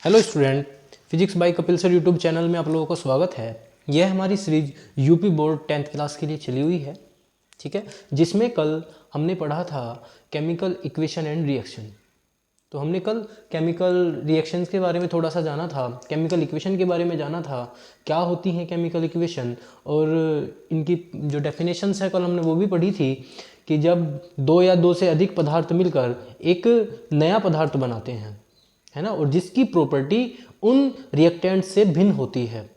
Hello student, physics bye Kapil sir YouTube channel में आप लोगों का स्वागत है। यह हमारी series UP board 10th class के लिए चली हुई है, ठीक है, जिसमें कल हमने पढ़ा था केमिकल इक्वेशन एंड रिएक्शन। तो हमने कल केमिकल रिएक्शंस के बारे में थोड़ा सा जाना था, केमिकल इक्वेशन के बारे में जाना था, क्या होती हैं केमिकल इक्वेशन और इनकी जो डेफिनेशंस है कल हमने वो भी पढ़ी थी कि जब दो या दो से अधिक पदार्थ मिलकर एक नया पदार्थ बनाते हैं, है ना, और जिसकी प्रॉपर्टी उन रिएक्टेंट से भिन्न होती है,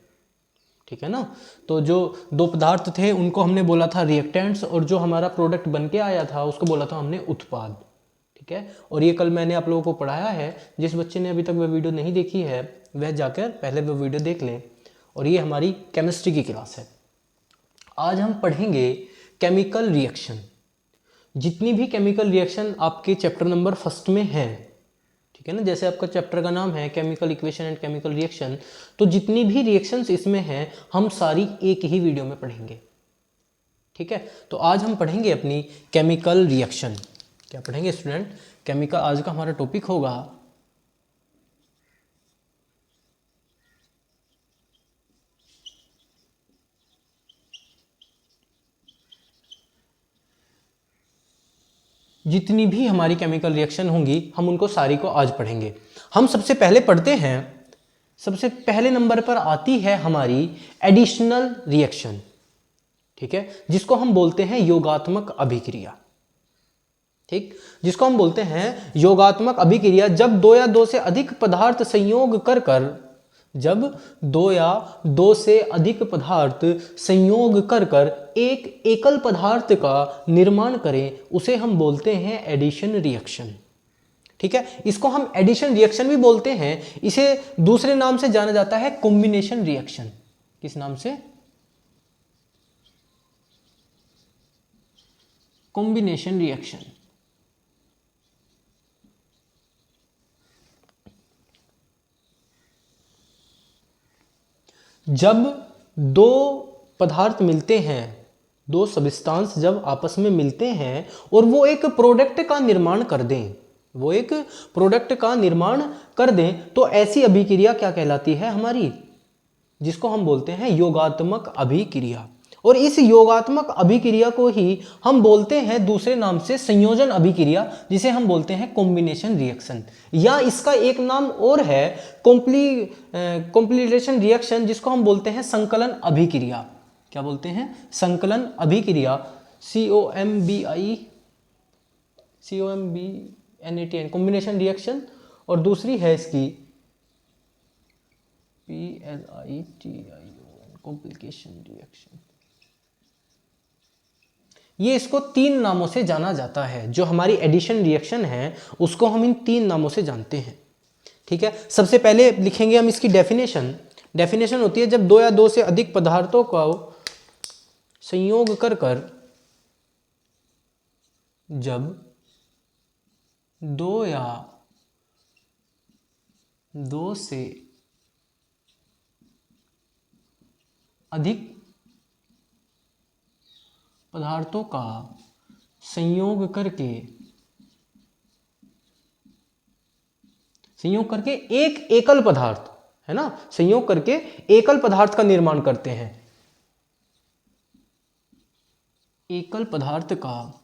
ठीक है ना। तो जो दो पदार्थ थे उनको हमने बोला था रिएक्टेंट्स, और जो हमारा प्रोडक्ट बन के आया था उसको बोला था हमने उत्पाद, ठीक है। और ये कल मैंने आप लोगों को पढ़ाया है। जिस बच्चे ने अभी तक वह वीडियो नहीं देखी है वह जाकर पहले वो वीडियो देख लें। और ये हमारी केमिस्ट्री की क्लास है। आज हम पढ़ेंगे केमिकल रिएक्शन। जितनी भी केमिकल रिएक्शन आपके चैप्टर नंबर 1 में है, ठीक है ना, जैसे आपका चैप्टर का नाम है chemical equation and chemical reaction, तो जितनी भी रिएक्शंस इसमें हैं हम सारी एक ही वीडियो में पढ़ेंगे, ठीक है। तो आज हम पढ़ेंगे अपनी केमिकल रिएक्शन। क्या पढ़ेंगे स्टूडेंट? केमिकल आज का हमारा टॉपिक होगा जितनी भी हमारी केमिकल रिएक्शन होंगी हम उनको सारी को आज पढ़ेंगे। हम सबसे पहले पढ़ते हैं, सबसे पहले नंबर पर आती है हमारी एडिशनल रिएक्शन, ठीक है, जिसको हम बोलते हैं योगात्मक अभिक्रिया, ठीक, जिसको हम बोलते हैं योगात्मक अभिक्रिया। जब दो या दो से अधिक पदार्थ संयोग कर कर जब दो या दो से अधिक पदार्थ संयोग कर कर एक एकल पदार्थ का निर्माण करें उसे हम बोलते हैं एडिशन रिएक्शन, ठीक है। इसको हम एडिशन रिएक्शन भी बोलते हैं। इसे दूसरे नाम से जाना जाता है कॉम्बिनेशन रिएक्शन। किस नाम से? Combination reaction. जब दो पदार्थ मिलते हैं, दो सब्सटेंस जब आपस में मिलते हैं और वो एक प्रोडक्ट का निर्माण कर दें, वो एक प्रोडक्ट का निर्माण कर दें, तो ऐसी अभिक्रिया क्या कहलाती है हमारी? जिसको हम बोलते हैं योगात्मक अभिक्रिया। और इस योगात्मक अभिक्रिया को ही हम बोलते हैं दूसरे नाम से संयोजन अभिक्रिया, जिसे हम बोलते हैं कॉम्बिनेशन रिएक्शन, या इसका एक नाम और है कॉम्प्लीटेशन रिएक्शन, जिसको हम बोलते हैं संकलन अभिक्रिया। क्या बोलते हैं? संकलन अभिक्रिया। COMBNATN कॉम्बिनेशन रिएक्शन, और दूसरी है इसकी PLITION कॉम्प्लिकेशन रिएक्शन। ये इसको 3 नामों से जाना जाता है। जो हमारी एडिशन रिएक्शन है उसको हम इन 3 नामों से जानते हैं, ठीक है। सबसे पहले लिखेंगे हम इसकी डेफिनेशन। डेफिनेशन होती है जब दो या दो से अधिक पदार्थों को संयोग कर कर जब दो या दो से अधिक पदार्थों का संयोग करके एक एकल पदार्थ, है ना, संयोग करके एकल पदार्थ का निर्माण करते हैं। एकल पदार्थ का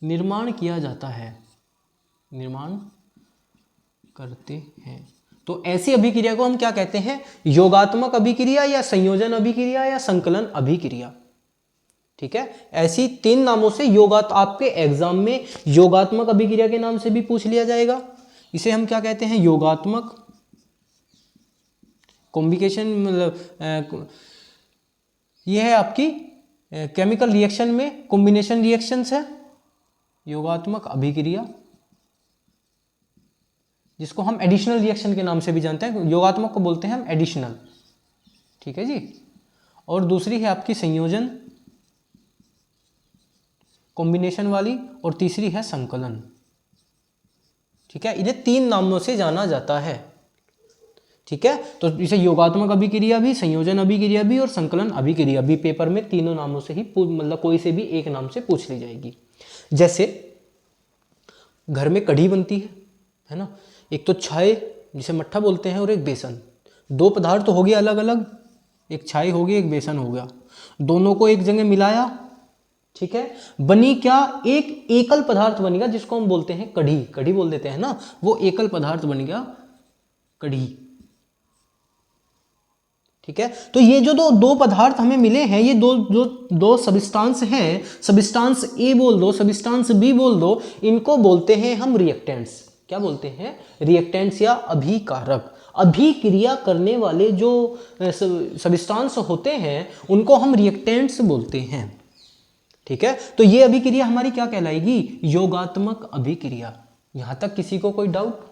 निर्माण किया जाता है, निर्माण करते हैं। तो ऐसी अभिक्रिया को हम क्या कहते हैं? योगात्मक अभिक्रिया, या संयोजन अभिक्रिया, या संकलन अभिक्रिया, ठीक है। ऐसी 3 नामों से आपके एग्जाम में योगात्मक अभिक्रिया के नाम से भी पूछ लिया जाएगा। इसे हम क्या कहते हैं? योगात्मक कॉम्बिनेशन, मतलब यह है आपकी केमिकल रिएक्शन में कॉम्बिनेशन रिएक्शंस है, योगात्मक अभिक्रिया, जिसको हम एडिशनल रिएक्शन के नाम से भी जानते हैं। योगात्मक को बोलते हैं हम एडिशनल, ठीक है जी। और दूसरी है आपकी संयोजन कॉम्बिनेशन वाली, और तीसरी है संकलन, ठीक है। इन्हें 3 नामों से जाना जाता है, ठीक है। तो इसे योगात्मक अभिक्रिया भी, संयोजन अभिक्रिया भी और संकलन अभिक्रिया भी पेपर में तीनों नामों से ही मतलब कोई से भी एक नाम से पूछ ली जाएगी। जैसे घर में कढ़ी बनती है ना। एक तो छाय जिसे मट्ठा बोलते हैं और एक बेसन, दो पदार्थ तो हो गए अलग अलग, एक छाय हो गई एक बेसन हो गया, दोनों को एक जगह मिलाया, ठीक है, बनी क्या, एक एकल पदार्थ बन गया जिसको हम बोलते हैं कढ़ी, कढ़ी बोल देते हैं ना, वो एकल पदार्थ बन गया कढ़ी, ठीक है। तो ये जो दो पदार्थ हमें मिले हैं, ये दो सब्सटेंस हैं, सब्सटेंस ए बोल दो, सब्सटेंस बी बोल दो, इनको बोलते हैं हम रिएक्टेंट्स। क्या बोलते हैं? रिएक्टेंट्स या अभिकारक। अभिक्रिया करने वाले जो सब्सटेंस होते हैं उनको हम रिएक्टेंट्स बोलते हैं, ठीक है। तो ये अभिक्रिया हमारी क्या कहलाएगी? योगात्मक अभिक्रिया। यहां तक किसी को कोई डाउट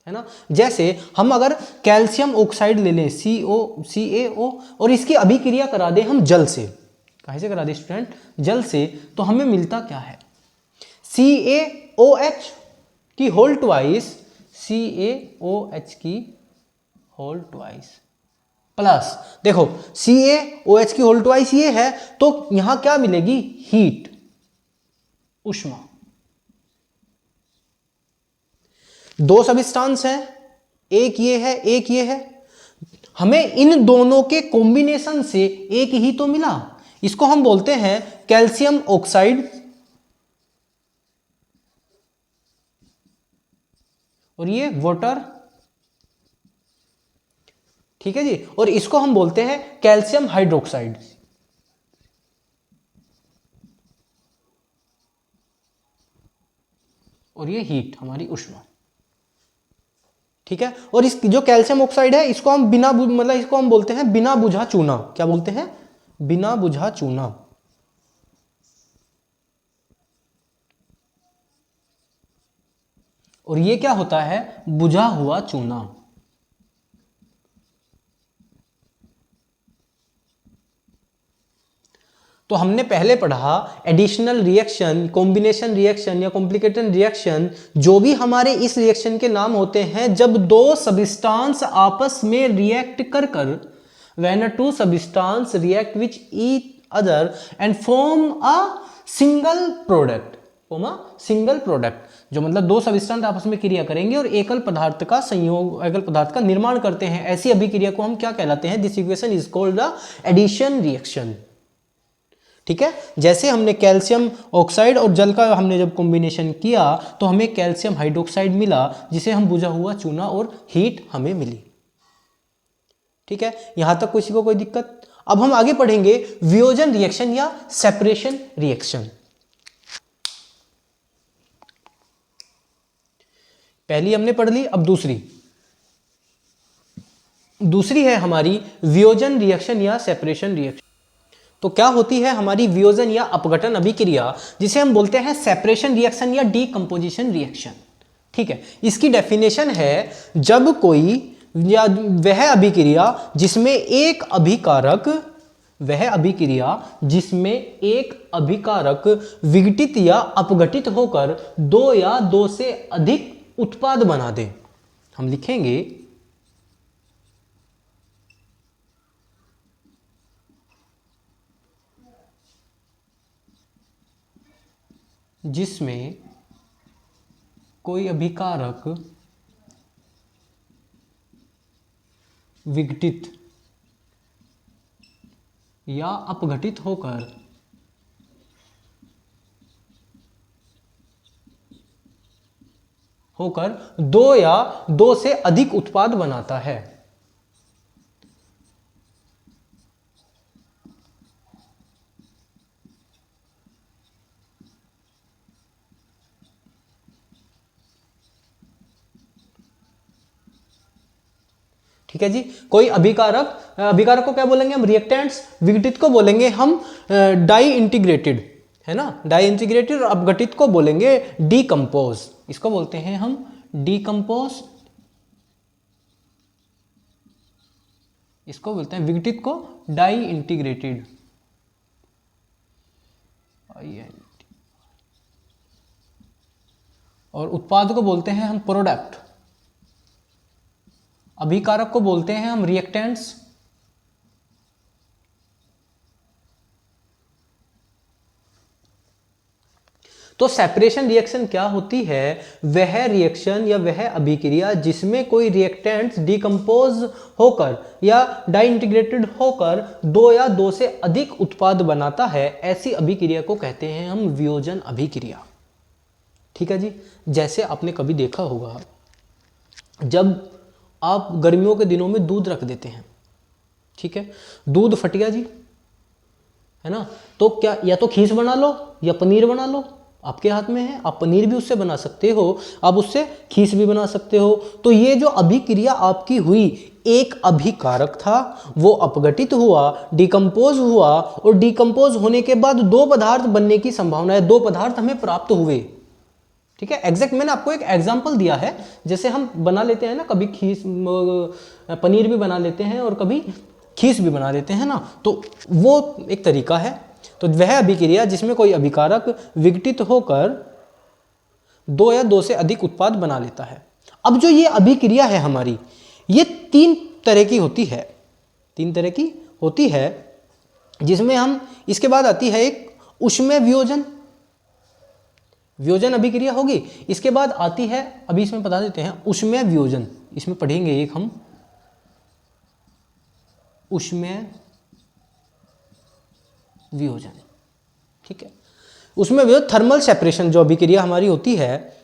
है ना? जैसे हम अगर कैल्शियम ऑक्साइड ले लें CaO और इसकी अभिक्रिया करा दें हम जल से, कहाँ से करा दें स्टूडेंट? जल से, तो हमें मिलता क्या है? CaOH की होल ट्वाइस, CaOH की होल ट्वाइस प्लस, देखो CaOH की होल ट्वाइस ये है, तो यहां क्या मिलेगी? हीट, उष्मा। दो सब्सटेंस हैं, एक ये है एक ये है, हमें इन दोनों के कॉम्बिनेशन से एक ही तो मिला, इसको हम बोलते हैं कैल्शियम ऑक्साइड और ये वाटर, ठीक है जी, और इसको हम बोलते हैं कैल्शियम हाइड्रोक्साइड। और ये हीट हमारी उष्मा, ठीक है। और इस जो कैल्शियम ऑक्साइड है इसको हम मतलब इसको हम बोलते हैं बिना बुझा चूना। क्या बोलते हैं? बिना बुझा चूना। और ये क्या होता है? बुझा हुआ चूना। तो हमने पहले पढ़ा एडिशनल रिएक्शन, कॉम्बिनेशन रिएक्शन या कॉम्प्लिकेटेड रिएक्शन, जो भी हमारे इस रिएक्शन के नाम होते हैं जब दो सब्सटेंस आपस में रिएक्ट कर when two substance react which each other and form a single product, single product, जो मतलब दो सब्सटेंस आपस में क्रिया करेंगे और एकल पदार्थ का संयोग, एकल पदार्थ का निर्माण करते हैं, ऐसी अभिक्रिया को हम क्या कहलाते हैं? This equation is called the addition reaction, ठीक है। जैसे हमने कैल्शियम ऑक्साइड और जल का हमने जब कॉम्बिनेशन किया तो हमें कैल्शियम हाइड्रोक्साइड मिला, जिसे हम बुझा हुआ चूना, और हीट हमें मिली, ठीक है। यहां तक किसी को कोई दिक्कत? अब हम आगे पढ़ेंगे वियोजन रिएक्शन या सेपरेशन रिएक्शन। पहली हमने पढ़ ली, अब दूसरी है हमारी वियोजन रिएक्शन या सेपरेशन रिएक्शन। तो क्या होती है हमारी वियोजन या अपघटन अभिक्रिया, जिसे हम बोलते हैं सेपरेशन रिएक्शन या डीकंपोजिशन रिएक्शन, ठीक है। इसकी डेफिनेशन है जब कोई या वह अभिक्रिया जिसमें एक अभिकारक, वह अभिक्रिया जिसमें एक अभिकारक विघटित या अपघटित होकर दो या दो से अधिक उत्पाद बना दे। हम लिखेंगे जिसमें कोई अभिकारक विघटित या अपघटित होकर दो या दो से अधिक उत्पाद बनाता है। ठीक है जी। कोई अभिकारक को क्या बोलेंगे हम? रिएक्टेंट्स। विघटित को बोलेंगे हम डाई इंटीग्रेटेड, है ना, डाई इंटीग्रेटेड। और अपघटित को बोलेंगे डीकंपोज, इसको बोलते हैं हम डीकंपोज, इसको बोलते हैं विघटित को डाई इंटीग्रेटेड, और उत्पाद को बोलते हैं हम प्रोडक्ट। अभिकारक को बोलते हैं हम रिएक्टेंट्स, तो सेपरेशन रिएक्शन क्या होती है? वह रिएक्शन या वह अभिक्रिया जिसमें कोई रिएक्टेंट्स डिकम्पोज होकर या डाइंटीग्रेटेड होकर दो या दो से अधिक उत्पाद बनाता है, ऐसी अभिक्रिया को कहते हैं हम वियोजन अभिक्रिया। ठीक है जी। जैसे आपने कभी देखा होगा, जब आप गर्मियों के दिनों में दूध रख देते हैं, ठीक है, दूध फट गया जी, है ना, तो क्या या तो खीस बना लो या पनीर बना लो, आपके हाथ में है। आप पनीर भी उससे बना सकते हो, आप उससे खीस भी बना सकते हो। तो ये जो अभिक्रिया आपकी हुई, एक अभिकारक था, वो अपघटित हुआ, डिकम्पोज हुआ, और डिकम्पोज होने के बाद दो पदार्थ बनने की संभावना है, दो पदार्थ हमें प्राप्त हुए। ठीक है, एग्जैक्ट मैंने आपको एक एग्जांपल दिया है, जैसे हम बना लेते हैं ना, कभी खीस पनीर भी बना लेते हैं और कभी खीस भी बना लेते हैं ना, तो वो एक तरीका है। तो वह अभिक्रिया जिसमें कोई अभिकारक विघटित होकर दो या दो से अधिक उत्पाद बना लेता है। अब जो ये अभिक्रिया है हमारी, ये तीन तरह की होती है, तीन तरह की होती है, जिसमें हम, इसके बाद आती है एक ऊष्मीय वियोजन, वियोजन अभिक्रिया होगी। इसके बाद आती है, अभी इसमें बता देते हैं, ऊष्मीय वियोजन, इसमें पढ़ेंगे एक हम ऊष्मीय वियोजन। ठीक है, उसमें वियोजन थर्मल सेपरेशन जो अभिक्रिया हमारी होती है,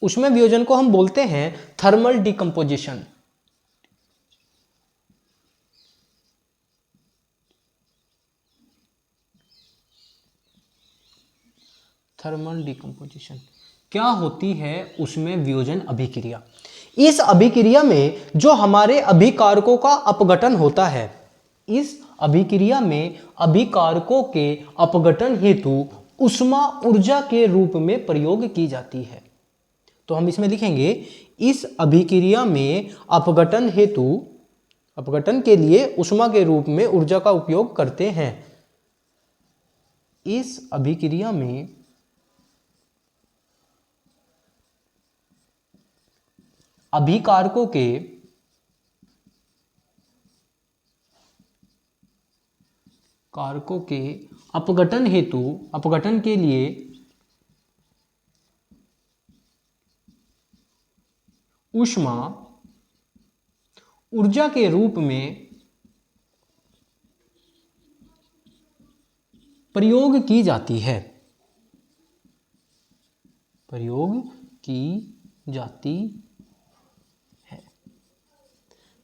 उसमें वियोजन को हम बोलते हैं थर्मल डिकम्पोजिशन। थर्मल डिकम्पोजिशन क्या होती है? उसमें वियोजन अभिक्रिया। इस अभिक्रिया में जो हमारे अभिकारकों का अपघटन होता है, इस अभिक्रिया में अभिकारकों के अपघटन हेतु ऊष्मा ऊर्जा के रूप में प्रयोग की जाती है। तो हम इसमें लिखेंगे, इस अभिक्रिया में अपघटन हेतु, अपघटन के लिए ऊष्मा के रूप में ऊर्जा का उपयोग करते हैं। इस अभिक्रिया में अभिकारकों के कारकों के अपघटन हेतु, अपघटन के लिए ऊष्मा ऊर्जा के रूप में प्रयोग की जाती है, प्रयोग की जाती है।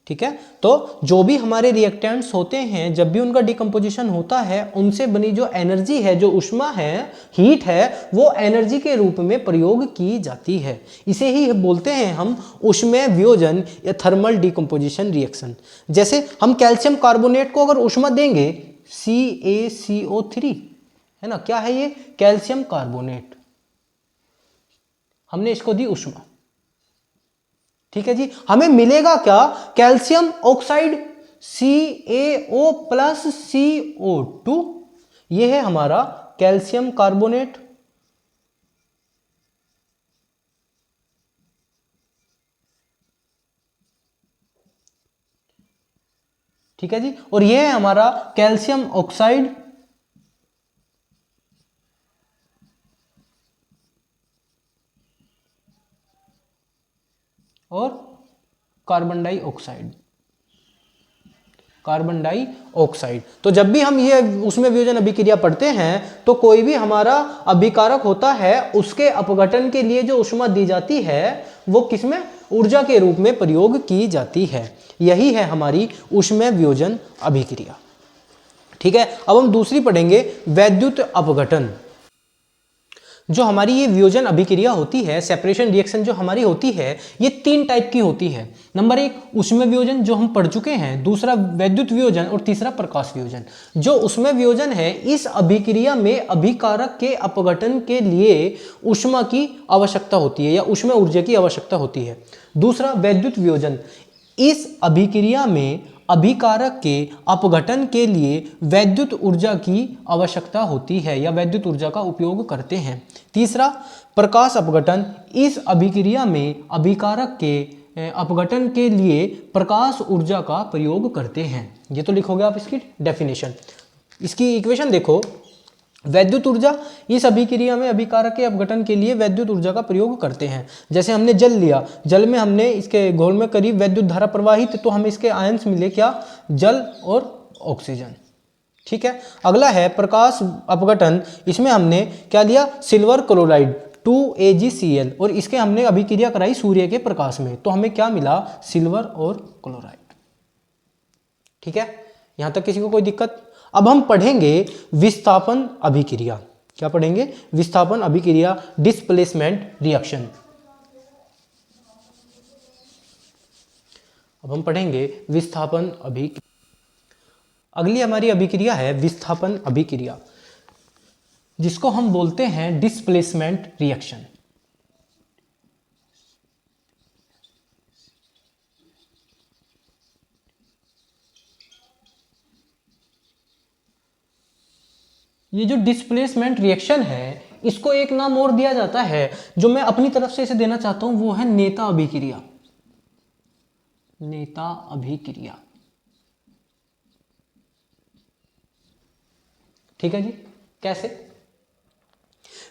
ठीक है, तो जो भी हमारे रिएक्टेंट्स होते हैं, जब भी उनका डिकम्पोजिशन होता है, उनसे बनी जो एनर्जी है, जो ऊष्मा है, हीट है, वो एनर्जी के रूप में प्रयोग की जाती है। इसे ही बोलते हैं हम ऊष्मीय वियोजन या थर्मल डिकम्पोजिशन रिएक्शन। जैसे हम कैल्शियम कार्बोनेट को अगर ऊष्मा देंगे, CaCO3, है ना, क्या है ये? कैल्शियम कार्बोनेट, हमने इसको दी ऊष्मा। ठीक है जी, हमें मिलेगा क्या? Calcium oxide, CaO plus CO2, यह है हमारा कैल्शियम कार्बोनेट। ठीक है जी, और यह है हमारा कैल्शियम ऑक्साइड, और कार्बन डाइऑक्साइड, कार्बन डाइऑक्साइड। तो जब भी हम ये उसमें वियोजन अभिक्रिया पढ़ते हैं, तो कोई भी हमारा अभिकारक होता है, उसके अपघटन के लिए जो ऊष्मा दी जाती है, वो किसमें? ऊर्जा के रूप में प्रयोग की जाती है। यही है हमारी ऊष्मीय वियोजन अभिक्रिया। ठीक है, अब हम दूसरी पढ़ेंगे, वैद्युत अपघटन। जो हमारी ये वियोजन अभिक्रिया होती है, सेपरेशन रिएक्शन जो हमारी होती है, ये तीन टाइप की होती है। नंबर एक ऊष्मीय वियोजन जो हम पढ़ चुके हैं, दूसरा वैद्युत वियोजन, और तीसरा प्रकाश वियोजन। जो ऊष्मीय वियोजन है, इस अभिक्रिया में अभिकारक के अपघटन के लिए ऊष्मा की आवश्यकता होती है या ऊष्मीय ऊर्जा की आवश्यकता होती है। दूसरा वैद्युत वियोजन, इस अभिक्रिया में अभिकारक के अपघटन के लिए वैद्युत ऊर्जा की आवश्यकता होती है या वैद्युत ऊर्जा का उपयोग करते हैं। तीसरा प्रकाश अपघटन, इस अभिक्रिया में अभिकारक के अपघटन के लिए प्रकाश ऊर्जा का प्रयोग करते हैं। ये तो लिखोगे आप इसकी डेफिनेशन। इसकी इक्वेशन देखो, वैद्युत ऊर्जा, इस अभिक्रिया में अभिकारक के अपघटन के लिए वैद्युत ऊर्जा का प्रयोग करते हैं। जैसे हमने जल लिया, जल में हमने इसके घोल में करीब वैद्युत धारा प्रवाहित, तो हमें इसके आयंस मिले क्या, जल और ऑक्सीजन। ठीक है, अगला है प्रकाश अपघटन। इसमें हमने क्या लिया, सिल्वर क्लोराइड 2AgCl, और इसके हमने अभिक्रिया कराई सूर्य के प्रकाश में, तो हमें क्या मिला, सिल्वर और क्लोराइड। ठीक है, यहां तक किसी को कोई दिक्कत? अब हम पढ़ेंगे विस्थापन अभिक्रिया। क्या पढ़ेंगे, विस्थापन अभिक्रिया, डिस्प्लेसमेंट रिएक्शन। अब हम पढ़ेंगे विस्थापन अभिक्रिया। अगली हमारी अभिक्रिया है विस्थापन अभिक्रिया, जिसको हम बोलते हैं डिस्प्लेसमेंट रिएक्शन। ये जो डिस्प्लेसमेंट रिएक्शन है, इसको एक नाम और दिया जाता है, जो मैं अपनी तरफ से इसे देना चाहता हूं, वो है नेता अभिक्रिया। नेता अभिक्रिया। ठीक है जी, कैसे?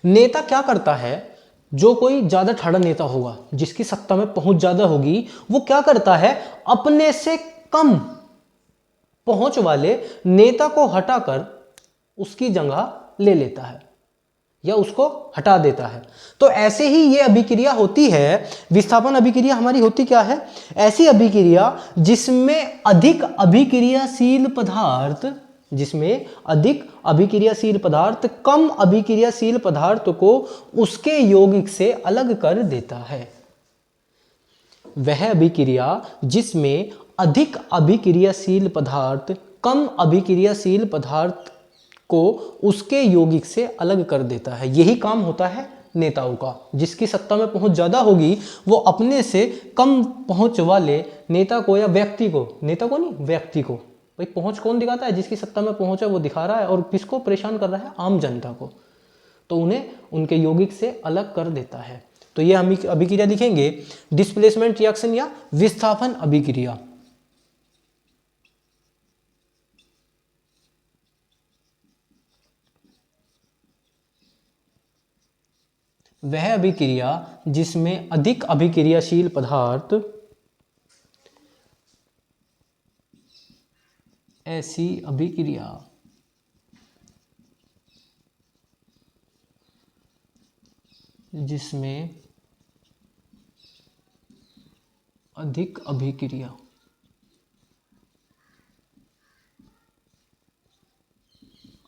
नेता क्या करता है, जो कोई ज्यादा ठाड़ा नेता होगा, जिसकी सत्ता में पहुंच ज्यादा होगी, वो क्या करता है, अपने से कम पहुंच वाले नेता को हटाकर उसकी जगह ले लेता है या उसको हटा देता है। तो ऐसे ही ये अभिक्रिया होती है, विस्थापन अभिक्रिया हमारी होती क्या है, ऐसी अभिक्रिया जिसमें अधिक अभिक्रियाशील पदार्थ, जिसमें अधिक अभिक्रियाशील पदार्थ कम अभिक्रियाशील पदार्थ को उसके यौगिक से अलग कर देता है। वह अभिक्रिया जिसमें अधिक अभिक्रियाशील पदार्थ कम अभिक्रियाशील पदार्थ को उसके यौगिक से अलग कर देता है। यही काम होता है नेताओं का। जिसकी सत्ता में पहुंच ज्यादा होगी, वो अपने से कम पहुंच वाले नेता को या व्यक्ति को, नेता को नहीं, व्यक्ति को, भाई पहुंच कौन दिखाता है, जिसकी सत्ता में पहुंच है वो दिखा रहा है, और किसको परेशान कर रहा है, आम जनता को, तो उन्हें उनके यौगिक से अलग कर देता है। तो ये हम अभिक्रिया लिखेंगे डिस्प्लेसमेंट रिएक्शन या विस्थापन अभिक्रिया। वह अभिक्रिया जिसमें अधिक अभिक्रियाशील पदार्थ, ऐसी अभिक्रिया जिसमें अधिक अभिक्रिया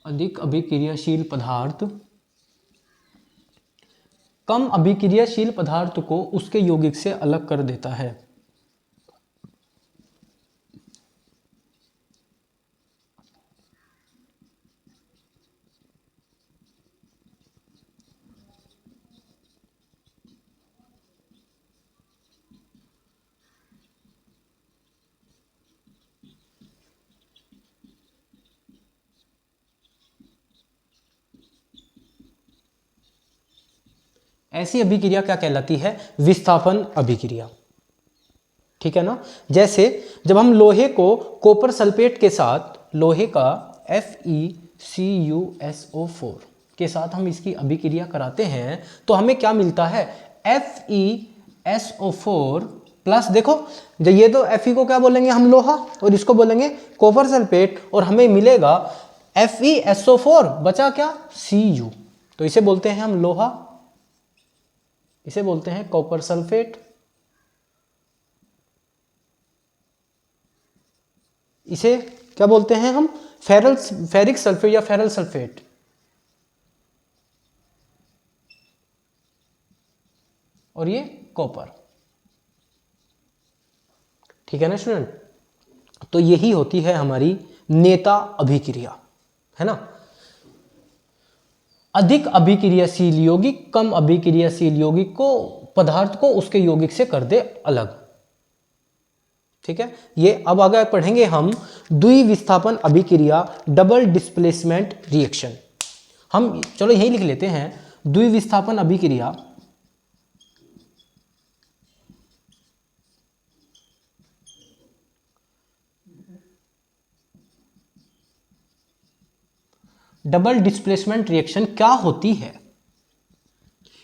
अधिक अभिक्रियाशील पदार्थ कम अभिक्रियाशील पदार्थ को उसके यौगिक से अलग कर देता है। ऐसी अभिक्रिया क्या कहलाती है, विस्थापन अभिक्रिया। ठीक है ना। जैसे जब हम लोहे को कॉपर सल्फेट के साथ, लोहे का FeCuSO4 के साथ हम इसकी अभिक्रिया कराते हैं, तो हमें क्या मिलता है, FeSO4 प्लस, देखो ये तो Fe को क्या बोलेंगे हम, लोहा, और इसको बोलेंगे कॉपर सल्फेट, और हमें मिलेगा FeSO4 बचा क्या, Cu, तो इसे बोलते हैं हम लोहा, इसे बोलते हैं कॉपर सल्फेट, इसे क्या बोलते हैं हम, फेरिक सल्फेट या फेरल सल्फेट। और ये कॉपर। ठीक है ना स्टूडेंट। तो यही होती है हमारी नेता अभिक्रिया, है ना। अधिक अभिक्रियाशील यौगिक कम अभिक्रियाशील यौगिक को, पदार्थ को उसके यौगिक से कर दे अलग। ठीक है, ये अब आगे पढ़ेंगे हम द्विविस्थापन अभिक्रिया, डबल डिस्प्लेसमेंट रिएक्शन। हम चलो यही लिख लेते हैं, द्विविस्थापन अभिक्रिया डबल डिस्प्लेसमेंट रिएक्शन क्या होती है?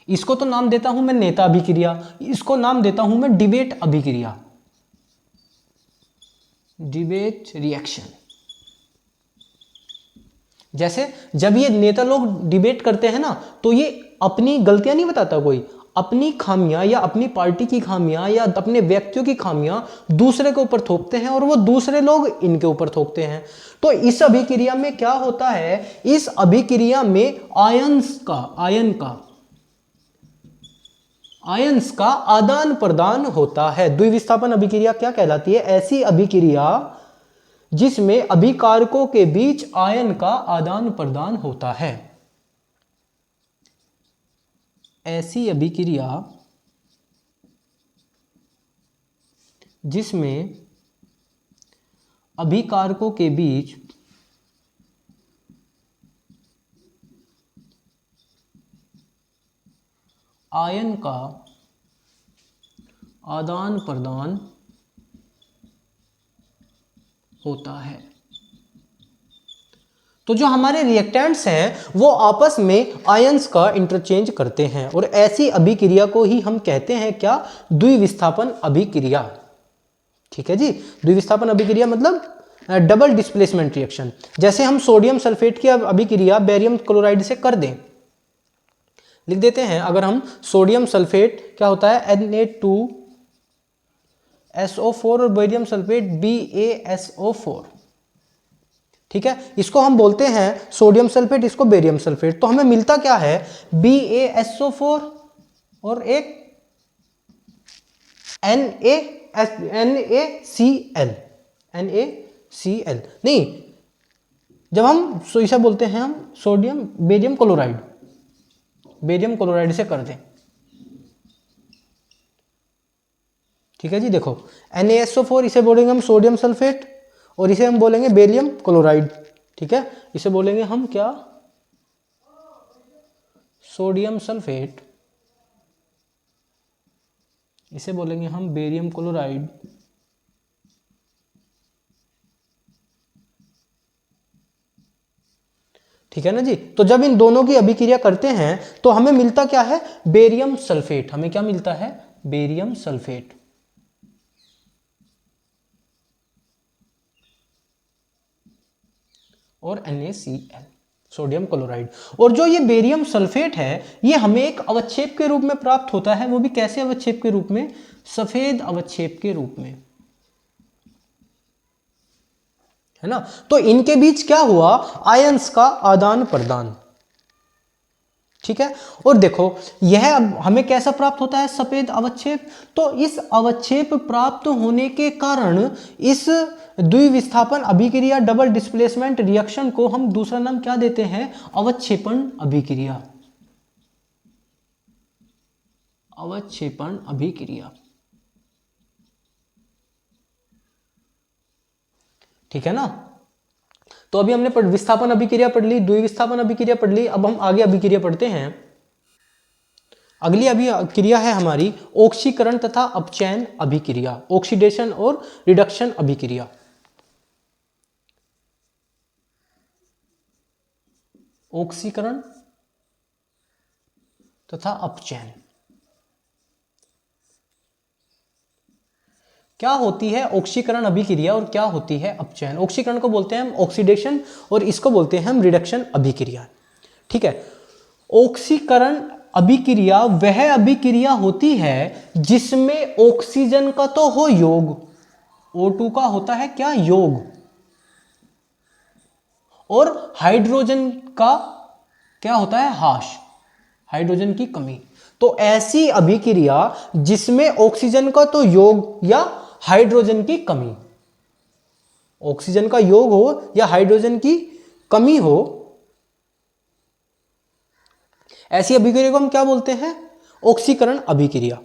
इसको तो नाम देता हूं मैं नेता अभिक्रिया, इसको नाम देता हूं मैं डिबेट अभिक्रिया, डिबेट रिएक्शन। जैसे जब ये नेता लोग डिबेट करते हैं ना, तो ये अपनी गलतियां नहीं बताता कोई, अपनी खामियां या अपनी पार्टी की खामियां या अपने व्यक्तियों की खामियां दूसरे के ऊपर थोपते हैं और वो दूसरे लोग इनके ऊपर थोपते हैं। तो इस अभिक्रिया में क्या होता है, इस अभिक्रिया में आयंस का आदान प्रदान होता है। द्विविस्थापन अभिक्रिया क्या कहलाती है? ऐसी अभिक्रिया जिसमें अभिकारकों के बीच आयन का आदान प्रदान होता है। ऐसी अभिक्रिया जिसमें अभिकारकों के बीच आयन का आदान प्रदान होता है। तो जो हमारे रिएक्टेंट्स हैं वो आपस में आयंस का इंटरचेंज करते हैं और ऐसी अभिक्रिया को ही हम कहते हैं क्या? द्विविस्थापन अभिक्रिया। ठीक है जी, द्विविस्थापन अभिक्रिया मतलब डबल डिस्प्लेसमेंट रिएक्शन। जैसे हम सोडियम सल्फेट की अभिक्रिया बेरियम क्लोराइड से कर दें, लिख देते हैं, अगर हम सोडियम सल्फेट क्या होता है Na2SO4 और बेरियम सल्फेट BaSO4, ठीक है, इसको हम बोलते हैं सोडियम सल्फेट, इसको बेरियम सल्फेट। तो हमें मिलता क्या है? BaSO4 और एक NaCl नहीं, जब हम इसे बोलते हैं हम सोडियम बेरियम क्लोराइड से कर दें। ठीक है जी, देखो NaSO4 इसे बोलेंगे हम सोडियम सल्फेट और इसे हम बोलेंगे बेरियम क्लोराइड। ठीक है, इसे बोलेंगे हम क्या? सोडियम सल्फेट, इसे बोलेंगे हम बेरियम क्लोराइड। ठीक है ना जी। तो जब इन दोनों की अभिक्रिया करते हैं तो हमें मिलता क्या है? Barium sulphate. हमें क्या मिलता है? Barium sulphate. और NaCl, सोडियम क्लोराइड। और जो ये बेरियम सल्फेट है ये हमें एक अवक्षेप के रूप में प्राप्त होता है। वो भी कैसे अवक्षेप के रूप में? सफेद अवक्षेप के रूप में, है ना। तो इनके बीच क्या हुआ? आयंस का आदान प्रदान। ठीक है, और देखो यह अब हमें कैसा प्राप्त होता है? सफेद अवक्षेप। तो इस अवक्षेप प्राप्त होने के कारण इस द्विविस्थापन अभिक्रिया डबल डिस्प्लेसमेंट रिएक्शन को हम दूसरा नाम क्या देते हैं? अवक्षेपण अभिक्रिया। अवक्षेपण अभिक्रिया। ठीक है ना। तो अभी हमने विस्थापन अभिक्रिया पढ़ ली, द्विविस्थापन अभिक्रिया पढ़ ली। अब हम आगे अभिक्रिया पढ़ते हैं। अगली अभिक्रिया है हमारी ऑक्सीकरण तथा अपचयन अभिक्रिया, ऑक्सीडेशन और रिडक्शन अभिक्रिया। ऑक्सीकरण तथा अपचयन क्या होती है? ऑक्सीकरण अभिक्रिया और क्या होती है अपचयन? ऑक्सीकरण को बोलते हैं हम ऑक्सीडेशन और इसको बोलते हैं हम रिडक्शन अभिक्रिया। ठीक है, ऑक्सीकरण अभिक्रिया वह अभिक्रिया होती है जिसमें ऑक्सीजन का तो हो योग, O2 का होता है क्या? योग, और हाइड्रोजन का क्या होता है? हाश, हाइड्रोजन की कमी। तो ऐसी अभिक्रिया जिसमें ऑक्सीजन का तो योग या हाइड्रोजन की कमी, ऑक्सीजन का योग हो या हाइड्रोजन की कमी हो, ऐसी अभिक्रिया को हम क्या बोलते हैं? ऑक्सीकरण अभिक्रिया।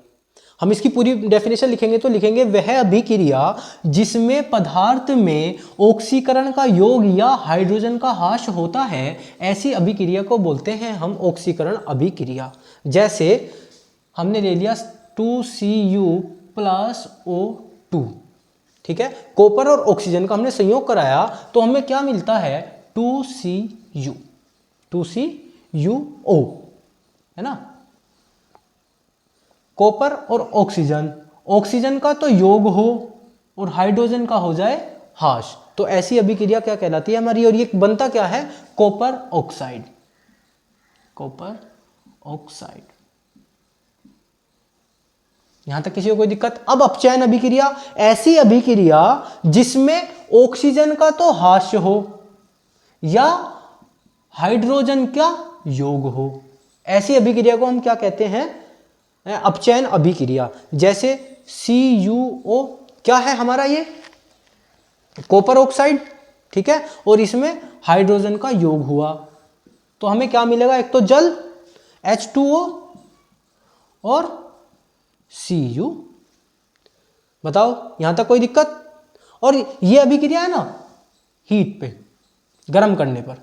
हम इसकी पूरी डेफिनेशन लिखेंगे तो लिखेंगे वह अभिक्रिया जिसमें पदार्थ में ऑक्सीकरण का योग या हाइड्रोजन का ह्रास होता है, ऐसी अभिक्रिया को बोलते हैं हम ऑक्सीकरण अभिक्रिया। जैसे हमने ले लिया 2Cu+O2, ठीक है, कॉपर और ऑक्सीजन का हमने संयोग कराया तो हमें क्या मिलता है? 2Cu। 2CuO, है ना। कॉपर और ऑक्सीजन, ऑक्सीजन का तो योग हो और हाइड्रोजन का हो जाए हाश, तो ऐसी अभिक्रिया क्या कहलाती है हमारी, और ये बनता क्या है, कॉपर ऑक्साइड, कॉपर ऑक्साइड। यहां तक किसी को कोई दिक्कत। अब अपचयन अभिक्रिया, ऐसी अभिक्रिया जिसमें ऑक्सीजन का तो हास्य हो या हाइड्रोजन का योग हो, ऐसी अभिक्रिया को हम क्या कहते हैं, अपचयन अभिक्रिया। जैसे CuO क्या है हमारा, ये कॉपर ऑक्साइड, ठीक है, और इसमें हाइड्रोजन का योग हुआ, तो हमें क्या मिलेगा, एक तो जल H2O और Cu। बताओ यहां तक कोई दिक्कत। और ये अभिक्रिया है ना हीट पे, गर्म करने पर,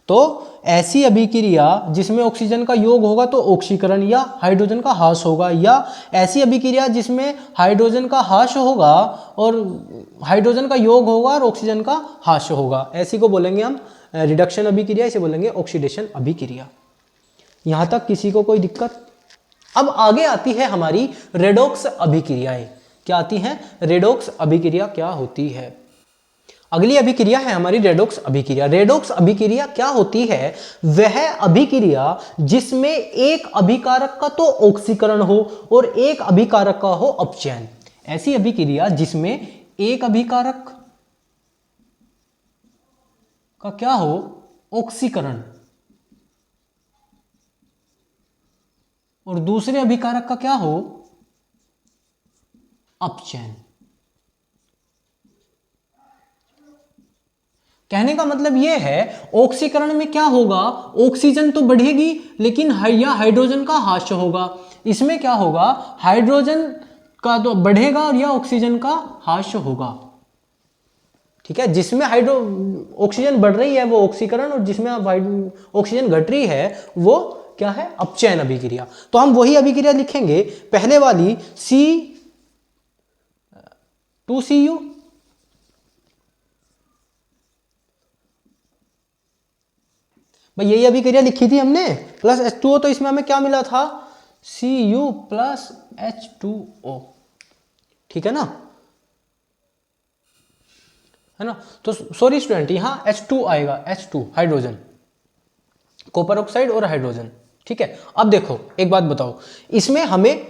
तो ऐसी अभिक्रिया जिसमें ऑक्सीजन का योग होगा तो ऑक्सीकरण या हाइड्रोजन का ह्रास होगा, या ऐसी अभिक्रिया जिसमें हाइड्रोजन का ह्रास होगा और हाइड्रोजन का योग होगा और ऑक्सीजन का ह्रास होगा, ऐसी को बोलेंगे हम रिडक्शन अभिक्रिया, इसे बोलेंगे ऑक्सीडेशन अभिक्रिया। यहां तक किसी को कोई दिक्कत। अब आगे आती है हमारी रेडॉक्स अभिक्रियाएं। क्या आती हैं, रेडॉक्स अभिक्रिया क्या होती है। अगली अभिक्रिया है हमारी रेडॉक्स अभिक्रिया। रेडॉक्स अभिक्रिया क्या होती है, वह अभिक्रिया जिसमें एक अभिकारक का तो ऑक्सीकरण हो और एक अभिकारक का हो अपचयन। ऐसी अभिक्रिया जिसमें एक अभिकारक का क्या हो, ऑक्सीकरण, और दूसरे अभिकारक का क्या हो, अपचयन। कहने का मतलब यह है, ऑक्सीकरण में क्या होगा, ऑक्सीजन तो बढ़ेगी लेकिन या हाइड्रोजन का ह्रास होगा। इसमें क्या होगा, हाइड्रोजन का तो बढ़ेगा और या ऑक्सीजन का ह्रास होगा, ठीक है। जिसमें ऑक्सीजन बढ़ रही है वो ऑक्सीकरण, और जिसमें ऑक्सीजन घट रही है वो क्या है, अपचयन अभिक्रिया। तो हम वही अभिक्रिया लिखेंगे, पहले वाली C2Cu, भाई यही अभिक्रिया लिखी थी हमने, प्लस H2O, तो इसमें हमें क्या मिला था, Cu प्लस H2O, ठीक है ना, है ना। तो सॉरी स्टूडेंट, यहां H2 आएगा, H2 हाइड्रोजन, कॉपर ऑक्साइड और हाइड्रोजन, ठीक है। अब देखो एक बात बताओ, इसमें हमें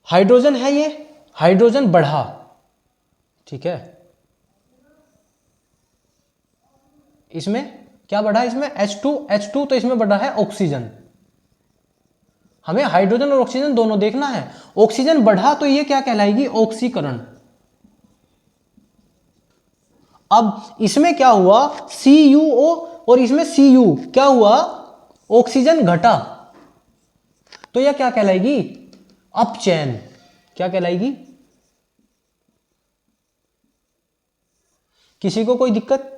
हाइड्रोजन है, ये हाइड्रोजन बढ़ा, ठीक है, इसमें क्या बढ़ा, इसमें H2 तो इसमें बढ़ा है ऑक्सीजन। हमें हाइड्रोजन और ऑक्सीजन दोनों देखना है। ऑक्सीजन बढ़ा तो ये क्या कहलाएगी, ऑक्सीकरण। अब इसमें क्या हुआ, CuO और इसमें Cu, क्या हुआ, ऑक्सीजन घटा, तो यह क्या कहलाएगी, अपचयन। क्या कहलाएगी, किसी को कोई दिक्कत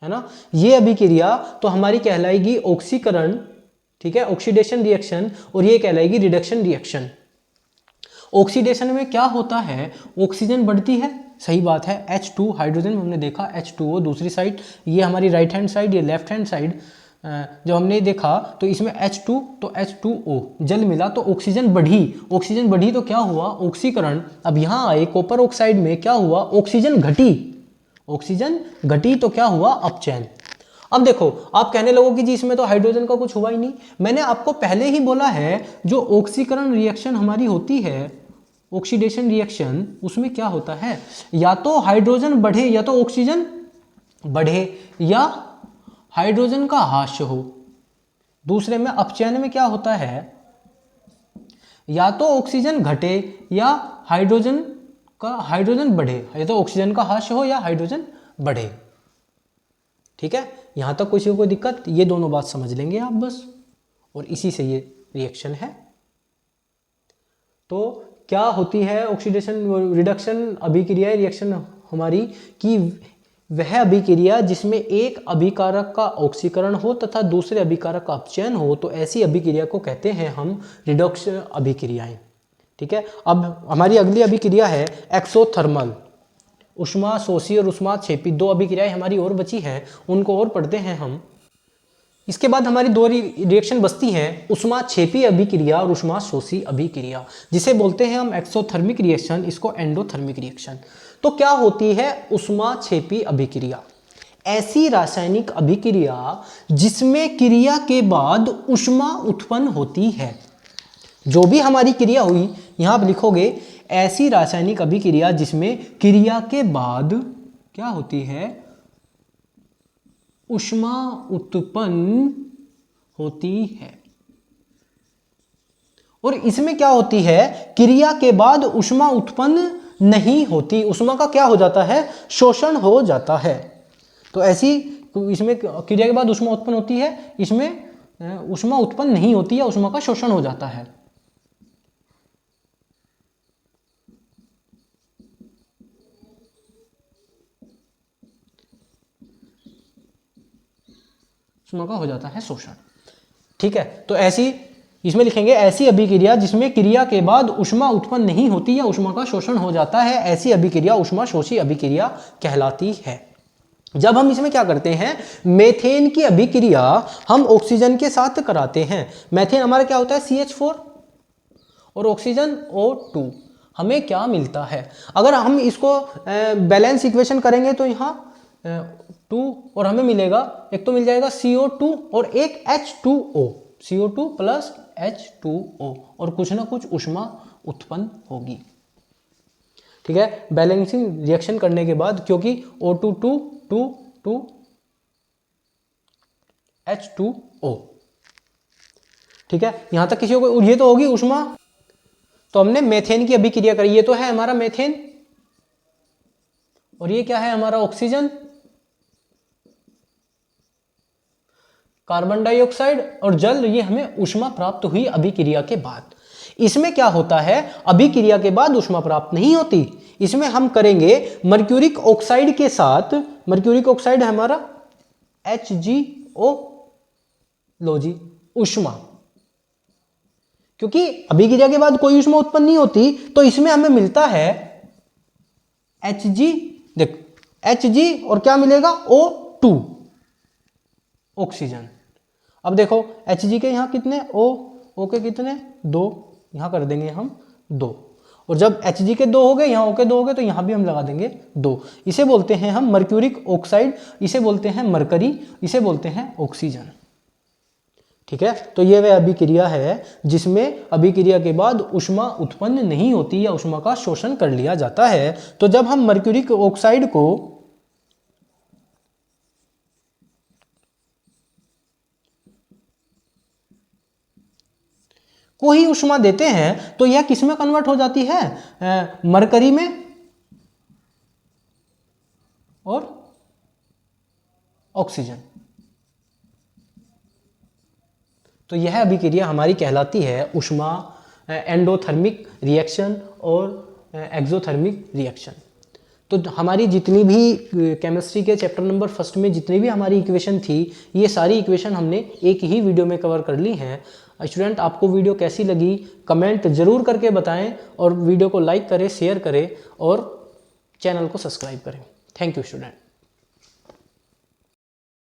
है ना। ये अभिक्रिया तो हमारी कहलाएगी ऑक्सीकरण, ठीक है, ऑक्सीडेशन रिएक्शन, और ये कहलाएगी रिडक्शन रिएक्शन। ऑक्सीडेशन में क्या होता है, ऑक्सीजन बढ़ती है, सही बात है, H2 हाइड्रोजन में हमने देखा H2O दूसरी साइड, ये हमारी राइट हैंड साइड, ये लेफ्ट हैंड साइड, जब हमने देखा तो इसमें H2 तो H2O जल मिला तो ऑक्सीजन बढ़ी तो क्या हुआ, ऑक्सीकरण। अब यहाँ आए कॉपर ऑक्साइड में क्या हुआ, ऑक्सीजन घटी तो क्या हुआ, अपचयन। अब देखो आप कहने लगोगे कि जी इसमें तो हाइड्रोजन का कुछ हुआ ही नहीं। मैंने आपको पहले ही बोला है, जो ऑक्सीकरण रिएक्शन हमारी होती है, ऑक्सीडेशन रिएक्शन, उसमें क्या होता है, या तो हाइड्रोजन बढ़े या तो ऑक्सीजन बढ़े, या हाइड्रोजन का ह्रास हो। दूसरे में अपचयन में क्या होता है, या तो ऑक्सीजन घटे या हाइड्रोजन बढ़े, या तो ऑक्सीजन का ह्रास हो या हाइड्रोजन बढ़े, ठीक है। यहां तक किसी को कोई दिक्कत, ये दोनों बात समझ लेंगे आप बस, और इसी से ये रिएक्शन है। तो क्या होती है ऑक्सीडेशन रिडक्शन अभिक्रिया रिएक्शन हमारी, कि वह अभिक्रिया जिसमें एक अभिकारक का ऑक्सीकरण हो तथा दूसरे अभिकारक का अपचयन हो, तो ऐसी अभिक्रिया को कहते हैं हम रिडॉक्स अभिक्रियाएं, ठीक है। अब हमारी अगली अभिक्रिया है एक्सोथर्मल। उष्मा शोषी और उष्मा क्षेपी 2 अभिक्रियाएं हमारी और बची हैं, उनको और पढ़ते हैं हम। इसके बाद हमारी 2 रिएक्शन बचती हैं, उष्मा क्षेपी अभिक्रिया और उष्मा शोषी अभिक्रिया, जिसे बोलते हैं हम एक्सोथर्मिक रिएक्शन, इसको एंडोथर्मिक रिएक्शन। तो क्या होती है उष्मा क्षेपी अभिक्रिया? ऐसी रासायनिक अभिक्रिया जिसमें क्रिया के बाद उष्मा उत्पन्न होती है। जो भी हमारी क्रिया हुई, यहां आप लिखोगे ऐसी रासायनिक अभिक्रिया जिसमें क्रिया के बाद क्या होती है, उष्मा उत्पन्न होती है। और इसमें क्या होती है, क्रिया के बाद उष्मा उत्पन्न नहीं होती, उष्मा का क्या हो जाता है, शोषण हो जाता है। तो ऐसी इसमें क्रिया के बाद उष्मा उत्पन्न होती है, इसमें उष्मा उत्पन्न नहीं होती या उष्मा का शोषण हो जाता है। उष्मा का हो जाता है शोषण। ठीक है, तो ऐसी इसमें लिखेंगे ऐसी अभिक्रिया जिसमें क्रिया के बाद उष्मा उत्पन्न नहीं होती या उष्मा का शोषण हो जाता है, ऐसी अभिक्रिया उष्मा शोषी अभिक्रिया कहलाती है। जब हम इसमें क्या करते हैं, मेथेन की अभिक्रिया हम ऑक्सीजन के साथ कराते हैं। मेथेन हमारा क्या होता है, CH4 और ऑक्सीजन O2। हमें क्या मिलता है, अगर हम इसको बैलेंस इक्वेशन करेंगे तो यहाँ 2 और हमें मिलेगा, एक तो मिल जाएगा CO2 और एक H2O, CO2 प्लस H2O, और कुछ ना कुछ उष्मा उत्पन्न होगी। ठीक है, बैलेंसिंग रिएक्शन करने के बाद, क्योंकि O2 2 H2O। ठीक है, यहां तक किसी को ये तो होगी उष्मा। तो हमने मेथेन की अभिक्रिया करी, ये तो है हमारा मेथेन और ये क्या है हमारा ऑक्सीजन, कार्बन डाइऑक्साइड और जल, ये हमें उष्मा प्राप्त हुई अभिक्रिया के बाद। इसमें क्या होता है, अभिक्रिया के बाद उष्मा प्राप्त नहीं होती। इसमें हम करेंगे मर्क्यूरिक ऑक्साइड के साथ, मर्क्यूरिक ऑक्साइड है हमारा HgO, लो जी उष्मा, क्योंकि अभिक्रिया के बाद कोई उष्मा उत्पन्न नहीं होती, तो इसमें हमें मिलता है Hg, देख Hg और क्या मिलेगा O2, ऑक्सीजन। अब देखो Hg के यहाँ कितने, O के कितने 2, यहाँ कर देंगे हम 2, और जब Hg के 2 हो गए, यहाँ O के 2 हो गए, तो यहाँ भी हम लगा देंगे 2। इसे बोलते हैं हम मर्क्यूरिक ऑक्साइड, इसे बोलते हैं मरकरी, इसे बोलते हैं ऑक्सीजन। ठीक है, तो ये वह अभिक्रिया है जिसमें अभिक्रिया के बाद उष्मा उत्पन्न नहीं होती या उष्मा का शोषण कर लिया जाता है। तो जब हम मर्क्यूरिक ऑक्साइड को कोई उष्मा देते हैं तो यह किस में कन्वर्ट हो जाती है, मरकरी में और ऑक्सीजन। तो यह अभिक्रिया हमारी कहलाती है उष्मा एंडोथर्मिक रिएक्शन और एक्सोथर्मिक रिएक्शन। तो हमारी जितनी भी केमिस्ट्री के चैप्टर नंबर 1 में जितनी भी हमारी इक्वेशन थी, ये सारी इक्वेशन हमने एक ही वीडियो में कवर कर ली हैं। स्टूडेंट, आपको वीडियो कैसी लगी कमेंट जरूर करके बताएं, और वीडियो को लाइक करें, शेयर करें और चैनल को सब्सक्राइब करें। Thank you student.